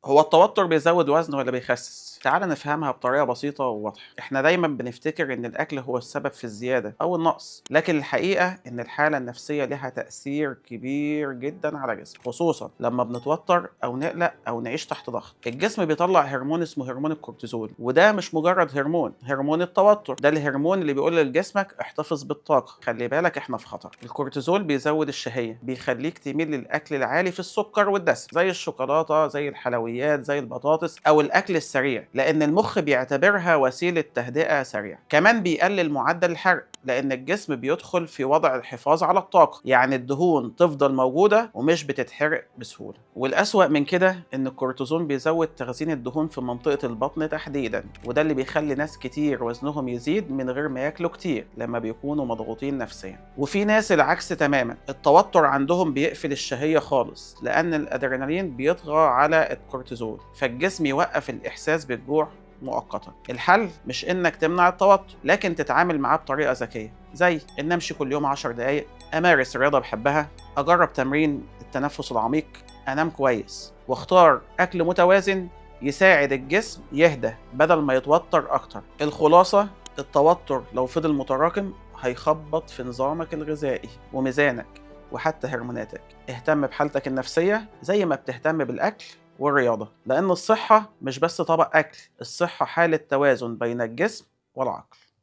هو التوتر بيزود وزن ولا بيخسس؟ تعال نفهمها بطريقة بسيطة وواضحة. احنا دايما بنفتكر ان الاكل هو السبب في الزيادة او النقص، لكن الحقيقة ان الحالة النفسية لها تأثير كبير جدا على الجسم، خصوصا لما بنتوتر او نقلق او نعيش تحت ضغط. الجسم بيطلع هرمون اسمه هرمون الكورتيزول، وده مش مجرد هرمون التوتر، ده الهرمون اللي بيقول لجسمك احتفظ بالطاقة، خلي بالك احنا في خطر. الكورتيزول بيزود الشهية، بيخليك تميل للاكل العالي في السكر والدسم، زي الشوكولاتة، زي الحلويات، زي البطاطس او الاكل السريع، لان المخ بيعتبرها وسيله تهدئه سريعه. كمان بيقلل معدل الحرق، لان الجسم بيدخل في وضع الحفاظ على الطاقه، يعني الدهون تفضل موجوده ومش بتتحرق بسهوله. والاسوأ من كده ان الكورتيزون بيزود تخزين الدهون في منطقه البطن تحديدا، وده اللي بيخلي ناس كتير وزنهم يزيد من غير ما ياكلوا كتير لما بيكونوا مضغوطين نفسيا. وفي ناس العكس تماما، التوتر عندهم بيقفل الشهيه خالص، لان الادرينالين بيطغى على الكورتيزول، فالجسم يوقف الإحساس بالجوع مؤقتا. الحل مش إنك تمنع التوتر، لكن تتعامل معاه بطريقة ذكية، زي إن أمشي كل يوم 10 دقايق، أمارس رياضة بحبها، أجرب تمرين التنفس العميق، أنام كويس، واختار أكل متوازن يساعد الجسم يهدى بدل ما يتوتر أكتر. الخلاصة، التوتر لو فضل متراكم هيخبط في نظامك الغذائي وميزانك وحتى هرموناتك. اهتم بحالتك النفسية زي ما بتهتم بالأكل والرياضة، لأن الصحة مش بس طبق أكل، الصحة حالة توازن بين الجسم والعقل.